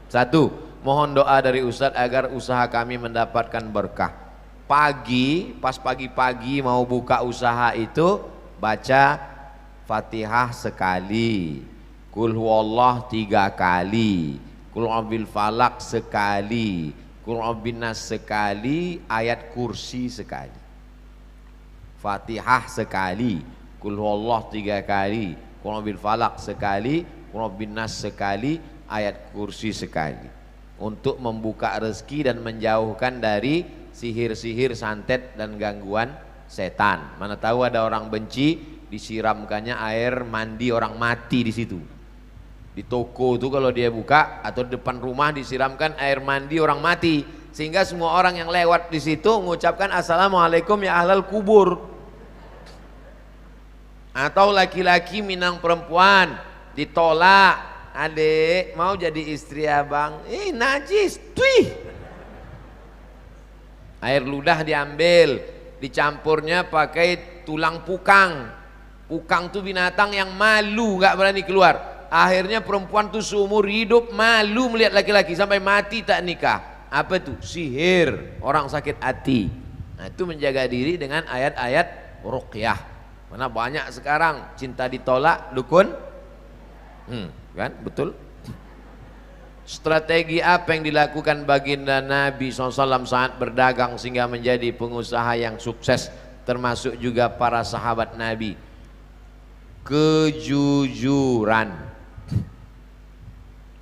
Satu, mohon doa dari Ustadz agar usaha kami mendapatkan berkah. Pagi, pas pagi-pagi mau buka usaha itu baca Fatihah sekali, Qul huwallah 3 kali, Qul a'udzu falak sekali, Qul a'udzu nas sekali, ayat kursi sekali. Fatihah sekali, Qul huwallah 3 kali, Qul a'udzu falak sekali, Qul a'udzu nas sekali, ayat kursi sekali. Untuk membuka rezeki dan menjauhkan dari sihir-sihir, santet dan gangguan setan. Mana tahu ada orang benci, disiramkannya air mandi orang mati di situ. Di toko itu kalau dia buka atau di depan rumah disiramkan air mandi orang mati, sehingga semua orang yang lewat di situ mengucapkan assalamualaikum ya ahlal kubur. Atau laki-laki minang perempuan ditolak, adik mau jadi istri abang, najis, tuih. Air ludah diambil, dicampurnya pakai tulang pukang. Pukang tuh binatang yang malu, gak berani keluar. Akhirnya perempuan tuh seumur hidup malu melihat laki-laki sampai mati tak nikah. Apa itu? Sihir, orang sakit hati. Nah itu menjaga diri dengan ayat-ayat ruqyah. Mana banyak sekarang cinta ditolak, dukun. Kan betul. Strategi apa yang dilakukan baginda Nabi SAW saat berdagang sehingga menjadi pengusaha yang sukses, termasuk juga para sahabat Nabi? Kejujuran.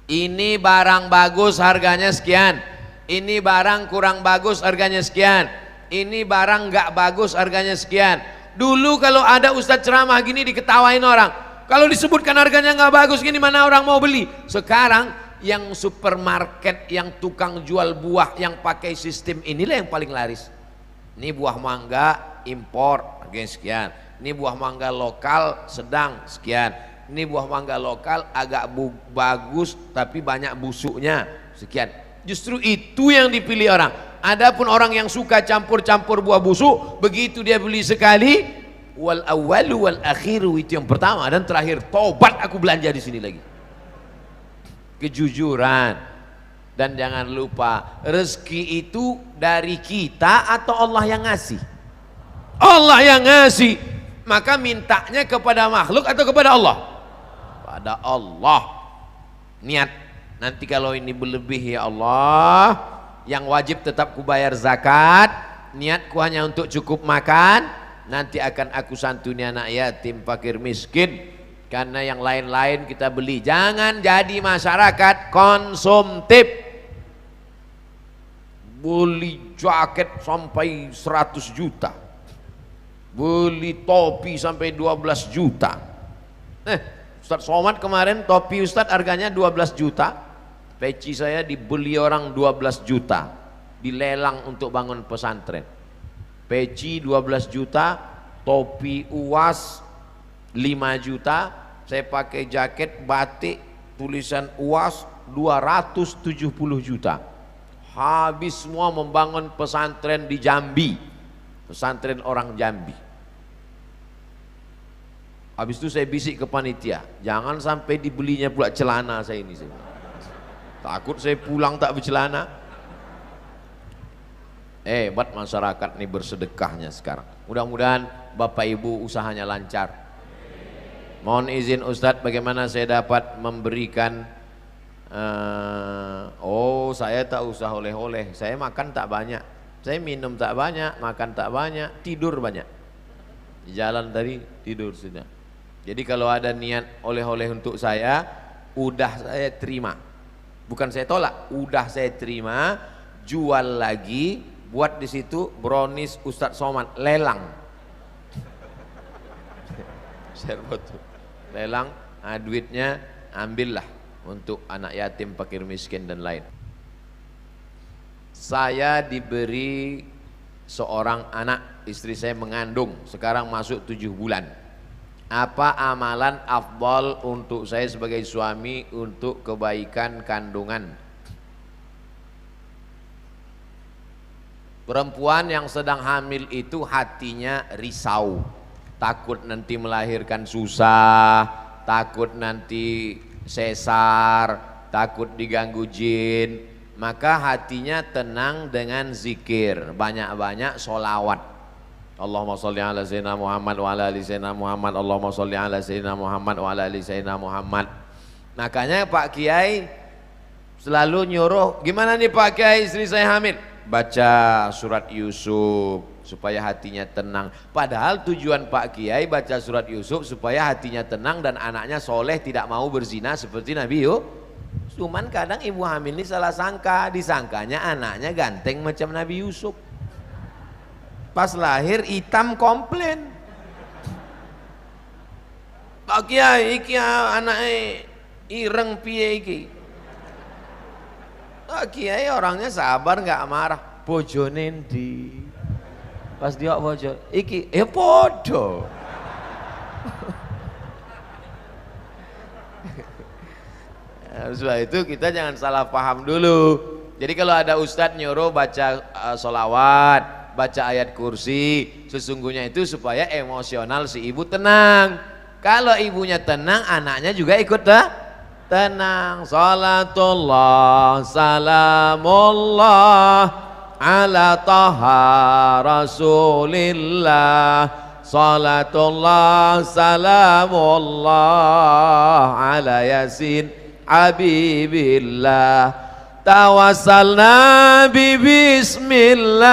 Ini barang bagus harganya sekian, ini barang kurang bagus harganya sekian, ini barang gak bagus harganya sekian. Dulu kalau ada ustadz ceramah gini diketawain orang, kalau disebutkan harganya gak bagus gini mana orang mau beli. Sekarang yang supermarket, yang tukang jual buah yang pakai sistem inilah yang paling laris. Ini buah mangga impor harganya sekian, ini buah mangga lokal sedang sekian, ini buah mangga lokal agak bagus tapi banyak busuknya sekian. Justru itu yang dipilih orang. Adapun orang yang suka campur-campur buah busuk, begitu dia beli sekali, wal awwalu wal akhiru, itu yang pertama dan terakhir, tobat aku belanja di sini lagi. Kejujuran. Dan jangan lupa, rezeki itu dari kita atau Allah yang ngasih? Allah yang ngasih. Maka mintanya kepada makhluk atau kepada Allah? Pada Allah. Niat, nanti kalau ini berlebih ya Allah, yang wajib tetap kubayar zakat, niatku hanya untuk cukup makan, nanti akan aku santuni anak yatim, fakir, miskin, karena yang lain-lain kita beli. Jangan jadi masyarakat konsumtif. Beli jaket sampai 100 juta, beli topi sampai 12 juta. Ustadz Somad kemarin topi Ustadz harganya 12 juta, peci saya dibeli orang 12 juta, dilelang untuk bangun pesantren. Peci 12 juta, topi UAS 5 juta, saya pakai jaket batik tulisan UAS 270 juta. Habis semua membangun pesantren di Jambi, pesantren orang Jambi. Habis itu saya bisik ke panitia, jangan sampai dibelinya pula celana saya ini. Takut saya pulang tak bercelana. Hebat masyarakat ini bersedekahnya sekarang. Mudah-mudahan Bapak Ibu usahanya lancar. Mohon izin Ustadz, bagaimana saya dapat memberikan saya tak usah oleh-oleh, saya makan tak banyak, saya minum tak banyak, makan tak banyak, tidur banyak. Jalan tadi tidur sudah. Jadi kalau ada niat oleh-oleh untuk saya, udah saya terima. Bukan saya tolak, udah saya terima, jual lagi, buat di situ brownies Ustadz Somad, lelang. Saya foto. Lelang, duitnya ambillah untuk anak yatim, fakir, miskin dan lain. Saya diberi seorang anak, istri saya mengandung, sekarang masuk 7 bulan. Apa amalan afdal untuk saya sebagai suami untuk kebaikan kandungan? Perempuan yang sedang hamil itu hatinya risau, takut nanti melahirkan susah, takut nanti sesar, takut diganggu jin, maka hatinya tenang dengan zikir, banyak-banyak sholawat. Allahumma sholli ala sayyidina Muhammad wa ala ali sayyidina Muhammad, Allahumma sholli ala sayyidina Muhammad wa ala ali sayyidina Muhammad. Makanya Pak Kiai selalu nyuruh, gimana nih Pak Kiai, istri saya hamil, baca surat Yusuf supaya hatinya tenang. Padahal tujuan Pak Kiai baca surat Yusuf supaya hatinya tenang dan anaknya soleh, tidak mau berzina seperti Nabi Yusuf. Cuman kadang ibu hamil ini salah sangka, disangkanya anaknya ganteng macam Nabi Yusuf. Pas lahir hitam komplain. Pak Kiai iki anaknya ireng piye iki. Pak Kiai orangnya sabar nggak marah. Bojone ndi? Pas dia bojo iki podo. Sebab itu kita jangan salah paham dulu. Jadi kalau ada ustadz nyuruh baca sholawat, baca ayat kursi, sesungguhnya itu supaya emosional si ibu tenang. Kalau ibunya tenang, anaknya juga ikut tenang. Salatullah salamullah ala taha rasulillah, salatullah salamullah ala yasin habibillah, tawassalna bi bismillah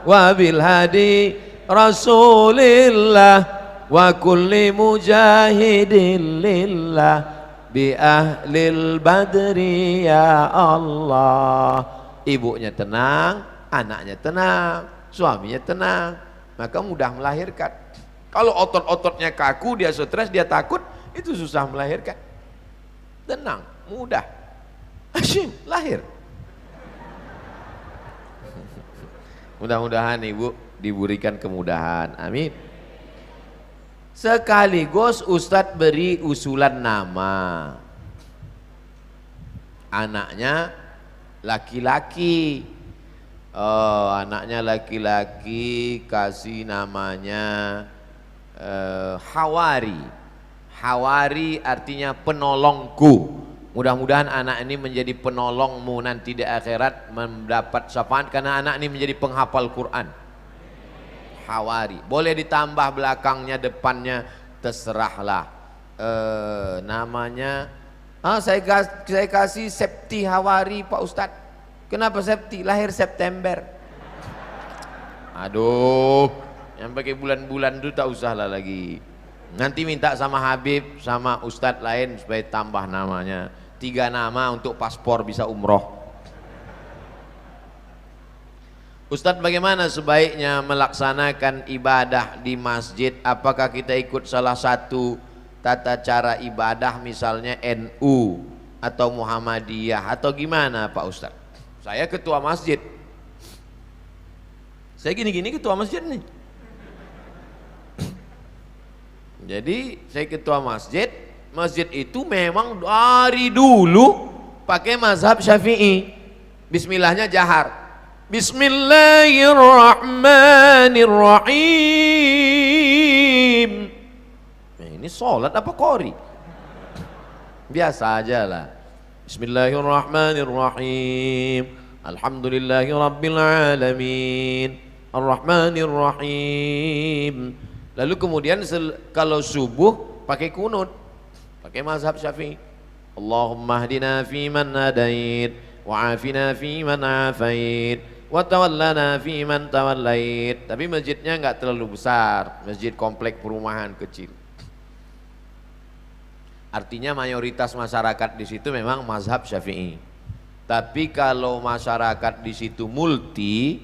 wa bil hadi rasulillah wa kulli mujahidin lillah bi ahlil badri ya Allah. Ibunya tenang, anaknya tenang, suaminya tenang, maka mudah melahirkan. Kalau otot-ototnya kaku, dia stres, dia takut, itu susah melahirkan. Tenang, mudah, asyik lahir. Mudah-mudahan ibu diberikan kemudahan, amin. Sekaligus Ustadz beri usulan nama. Anaknya laki-laki. Oh, anaknya laki-laki, kasih namanya Hawari. Hawari artinya penolongku. Mudah-mudahan anak ini menjadi penolongmu nanti di akhirat, mendapat syafaat karena anak ini menjadi penghafal Quran. Hawari. Boleh ditambah belakangnya, depannya, terserahlah. Namanya saya kasih Septi Hawari Pak Ustadz. Kenapa Septi? Lahir September. Aduh, yang pakai bulan-bulan itu tak usahlah lagi. Nanti minta sama Habib, sama Ustadz lain supaya tambah namanya. 3 nama untuk paspor bisa umroh. Ustadz, bagaimana sebaiknya melaksanakan ibadah di masjid? Apakah kita ikut salah satu tata cara ibadah, misalnya NU atau Muhammadiyah atau gimana Pak Ustadz? Saya ketua masjid. Saya gini-gini ketua masjid nih. Jadi saya ketua masjid. Masjid itu memang dari dulu pakai mazhab Syafi'i. Bismillahnya jahar. Bismillahirrahmanirrahim. Ini sholat apa qori? Biasa aja lah. Bismillahirrahmanirrahim. Alhamdulillahi rabbil alamin. Ar-Rahmanirrahim. Lalu kemudian kalau subuh pakai kunut, pakai mazhab Syafi'i. Allahumma hdina fiman hadait, wa afina fiman afait, wa tawallana fiman tawallait. Tapi masjidnya enggak terlalu besar, masjid komplek perumahan kecil. Artinya mayoritas masyarakat di situ memang mazhab Syafi'i. Tapi kalau masyarakat di situ multi,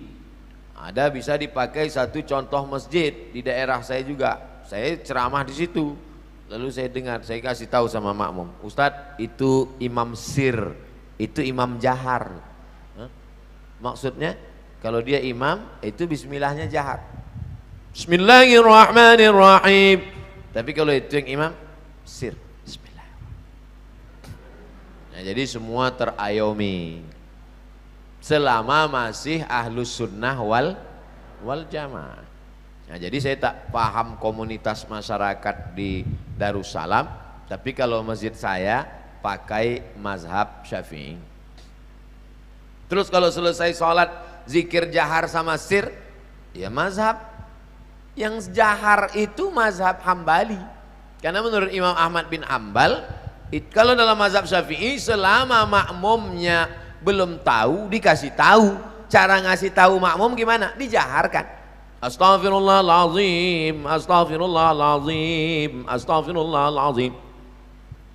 ada bisa dipakai satu contoh masjid di daerah saya juga. Saya ceramah di situ. Lalu saya dengar, saya kasih tahu sama makmum, Ustadz itu imam sir, itu imam jahar. Maksudnya kalau dia imam itu bismillahnya jahar. Bismillahirrahmanirrahim. Tapi kalau itu yang imam sir. Nah, jadi semua terayomi selama masih ahlus sunnah wal jamaah. Nah, jadi saya tak paham komunitas masyarakat di Darussalam, tapi kalau masjid saya pakai mazhab Syafi'i. Terus kalau selesai sholat zikir jahar sama sir, ya mazhab yang jahar itu mazhab Hambali. Karena menurut Imam Ahmad bin Hambal, kalau dalam mazhab Syafi'i selama makmumnya belum tahu dikasih tahu. Cara ngasih tahu makmum gimana? Dijaharkan. Astaghfirullahaladzim, astaghfirullahaladzim, astaghfirullahaladzim.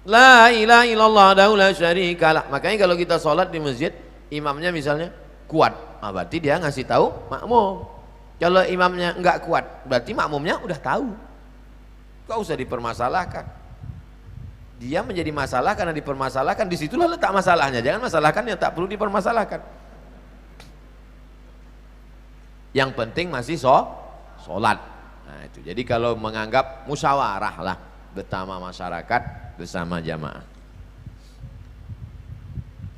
La ilaha illallah la syarikalah. Makanya kalau kita sholat di masjid, imamnya misalnya kuat, berarti dia ngasih tahu makmum. Kalau imamnya enggak kuat, berarti makmumnya udah tahu. Gak usah dipermasalahkan. Dia menjadi masalah karena dipermasalahkan. Disitulah letak masalahnya. Jangan masalahkan yang tak perlu dipermasalahkan. Yang penting masih sholat. Nah, itu. Jadi kalau menganggap musyawarah lah bersama masyarakat, bersama jamaah.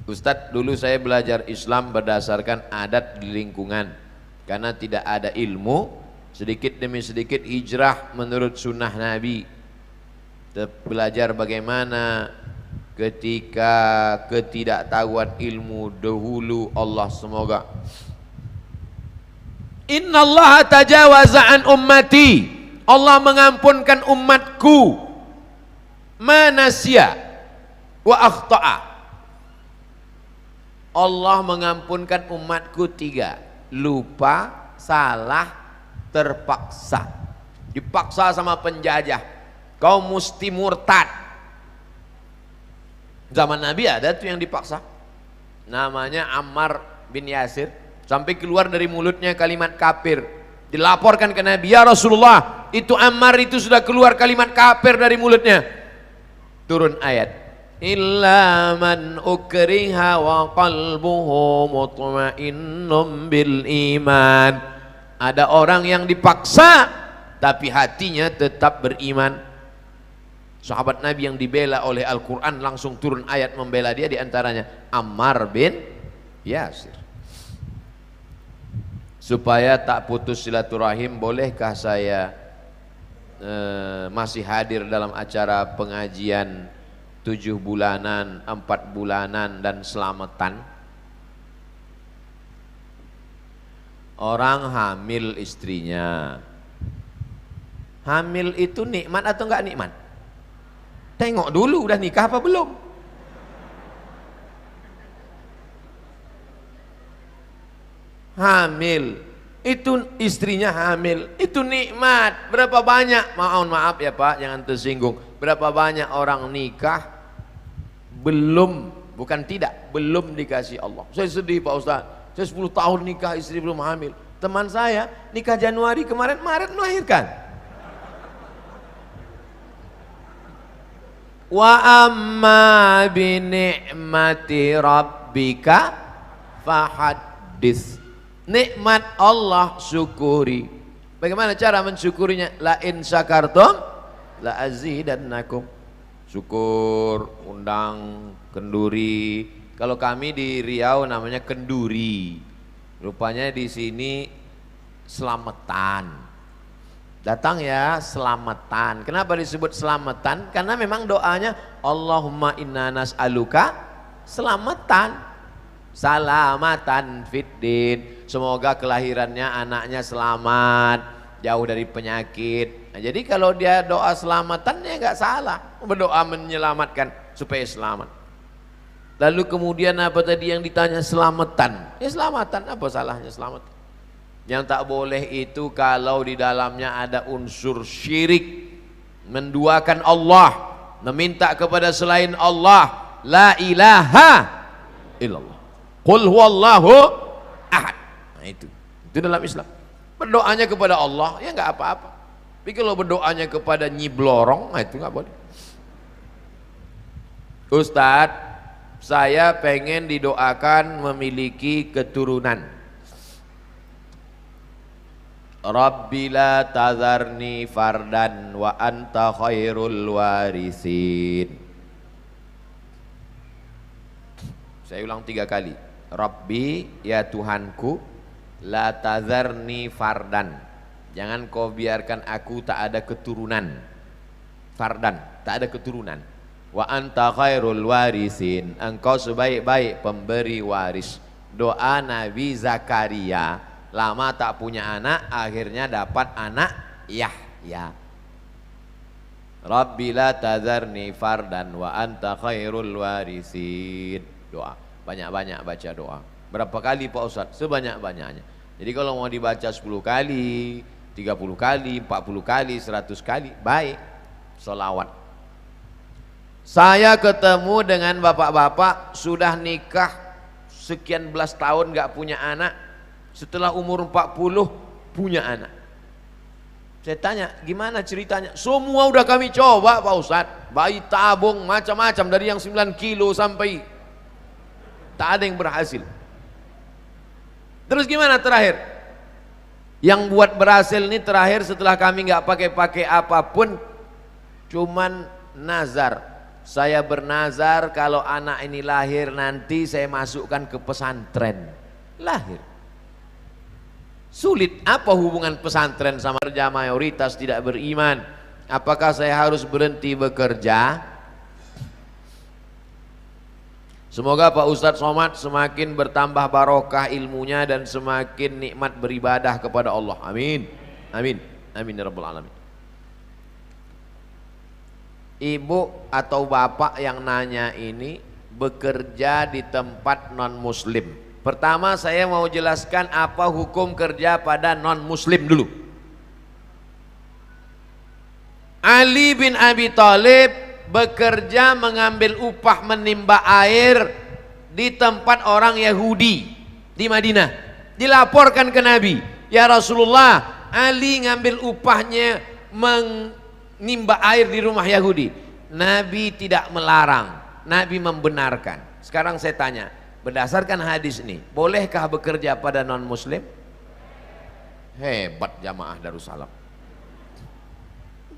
Ustadz, dulu saya belajar Islam berdasarkan adat di lingkungan. Karena tidak ada ilmu, sedikit demi sedikit hijrah menurut sunnah Nabi. Belajar bagaimana ketika ketidaktahuan ilmu dahulu. Allah semoga Innallaha tajawaza an ummati, Allah mengampunkan umatku manasya wa akhta'a. Allah mengampunkan umatku 3: lupa, salah, terpaksa. Dipaksa sama penjajah, kau mesti murtad. Zaman Nabi ada tuh yang dipaksa, namanya Ammar bin Yasir. Sampai keluar dari mulutnya kalimat kafir. Dilaporkan ke Nabi, ya Rasulullah, itu Ammar itu sudah keluar kalimat kafir dari mulutnya. Turun ayat, illa man ukriha wa qalbuhu mutmainnun bil iman. Ada orang yang dipaksa tapi hatinya tetap beriman. Sahabat Nabi yang dibela oleh Al-Quran langsung turun ayat membela dia, diantaranya Ammar bin Yasir. Supaya tak putus silaturahim, bolehkah saya masih hadir dalam acara pengajian 7 bulanan, 4 bulanan dan selamatan? Orang hamil istrinya, hamil itu nikmat atau enggak nikmat? Tengok dulu udah nikah apa belum. Hamil itu, istrinya hamil itu nikmat. Berapa banyak, mohon maaf ya Pak, jangan tersinggung, berapa banyak orang nikah belum, bukan tidak, belum dikasih Allah. Saya sedih Pak Ustaz, saya 10 tahun nikah istri belum hamil. Teman saya nikah Januari kemarin, Maret melahirkan. Wa amma bi ni'mati rabbika fahaddits. Nikmat Allah syukuri. Bagaimana cara mensyukurinya? La in syakartum la azidannakum. Syukur, undang kenduri. Kalau kami di Riau namanya kenduri. Rupanya di sini selamatan. Datang ya, selamatan. Kenapa disebut selamatan? Karena memang doanya Allahumma inna nas'aluka selamatan. Salamatan fiddin, semoga kelahirannya anaknya selamat, jauh dari penyakit. Nah, jadi kalau dia doa selamatan ya nggak salah, berdoa menyelamatkan supaya selamat. Lalu kemudian apa tadi yang ditanya? Selamatan. Ya selamatan, apa salahnya selamatan? Yang tak boleh itu kalau di dalamnya ada unsur syirik, menduakan Allah, meminta kepada selain Allah. La ilaha illallah, qul huwallahu ahad. Nah itu dalam Islam. Berdoanya kepada Allah ya nggak apa-apa. Tapi kalau berdoanya kepada Nyi Blorong, nah itu nggak boleh. Ustadz, saya pengen didoakan memiliki keturunan. Rabbi la tazarni fardan wa anta khairul warisin. Saya ulang 3 kali. Rabbi, ya Tuhanku, la tazarni fardan, jangan kau biarkan aku tak ada keturunan. Fardan, tak ada keturunan. wa anta khairul warisin, engkau sebaik-baik pemberi waris. Doa Nabi Zakaria, lama tak punya anak, akhirnya dapat anak Yahya. Rabbi la tadharni fardan wa anta khairul warisin. Doa, banyak-banyak baca doa. Berapa kali Pak Ustadz? Sebanyak-banyaknya. Jadi kalau mau dibaca 10 kali, 30 kali, 40 kali, 100 kali, baik. Sholawat. Saya ketemu dengan bapak-bapak sudah nikah sekian belas tahun gak punya anak, setelah umur 40 punya anak. Saya tanya, gimana ceritanya? Semua udah kami coba Pak Ustadz, bayi tabung macam-macam dari yang 9 kilo sampai tak ada yang berhasil. Terus gimana terakhir? Yang buat berhasil ini terakhir setelah kami gak pakai apapun, cuman nazar. Saya bernazar kalau anak ini lahir nanti saya masukkan ke pesantren. Lahir. Sulit. Apa hubungan pesantren sama kerja mayoritas tidak beriman? Apakah saya harus berhenti bekerja? Semoga Pak Ustadz Somad semakin bertambah barokah ilmunya dan semakin nikmat beribadah kepada Allah. Amin. Amin. Amin ya rabbal alamin. Ibu atau bapak yang nanya ini bekerja di tempat non muslim. Pertama saya mau jelaskan apa hukum kerja pada non muslim dulu. Ali bin Abi Thalib bekerja mengambil upah menimba air di tempat orang Yahudi di Madinah. Dilaporkan ke Nabi, ya Rasulullah, Ali ngambil upahnya menimba air di rumah Yahudi. Nabi tidak melarang, Nabi membenarkan. Sekarang saya tanya, berdasarkan hadis ini, bolehkah bekerja pada non muslim? Hebat jamaah Darussalam.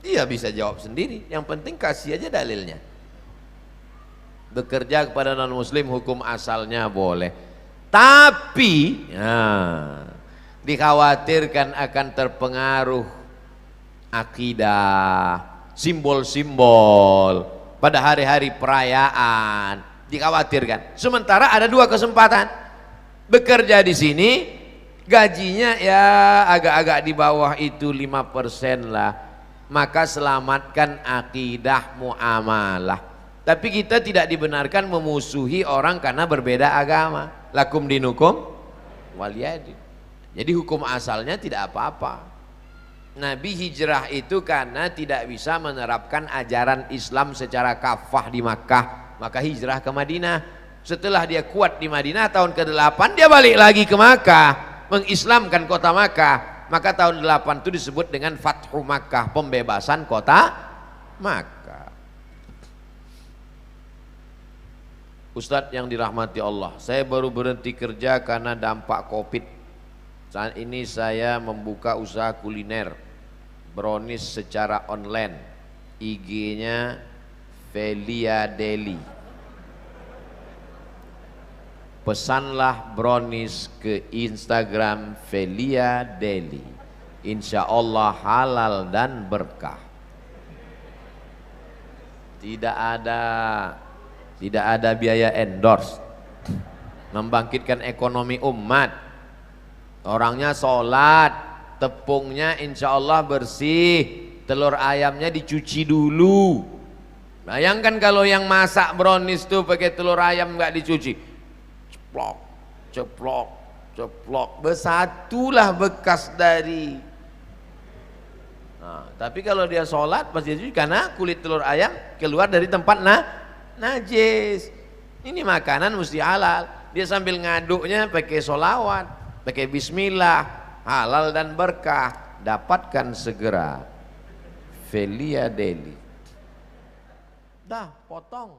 Dia bisa jawab sendiri, yang penting kasih aja dalilnya. Bekerja kepada non muslim hukum asalnya boleh, tapi dikhawatirkan akan terpengaruh akidah, simbol-simbol pada hari-hari perayaan, dikhawatirkan. Sementara ada dua kesempatan. Bekerja di sini gajinya ya agak-agak di bawah itu 5% lah. Maka selamatkan akidah muamalah. Tapi kita tidak dibenarkan memusuhi orang karena berbeda agama. Lakum dinukum waliyadin. Jadi hukum asalnya tidak apa-apa. Nabi hijrah itu karena tidak bisa menerapkan ajaran Islam secara kafah di Makkah, maka hijrah ke Madinah. Setelah dia kuat di Madinah tahun ke-8 dia balik lagi ke Makkah, mengislamkan kota Makkah. Maka tahun 8 itu disebut dengan Fathu Makkah, pembebasan kota Makkah. Ustadz yang dirahmati Allah, saya baru berhenti kerja karena dampak Covid. Saat ini saya membuka usaha kuliner brownies secara online. IG-nya Velia Deli. Pesanlah brownies ke Instagram Velia Deli. Insya Allah halal dan berkah. Tidak ada biaya endorse. Membangkitkan ekonomi umat. Orangnya sholat, tepungnya insya Allah bersih, telur ayamnya dicuci dulu. Bayangkan kalau yang masak brownies tuh pakai telur ayam nggak dicuci, ceplok, ceplok, ceplok, bersatulah bekas dari. Nah, tapi kalau dia sholat pasti dicuci karena kulit telur ayam keluar dari tempat najis. Ini makanan mesti halal. Dia sambil ngaduknya pakai sholawat, pakai bismillah, halal dan berkah. Dapatkan segera Velia Deli. Dah potong.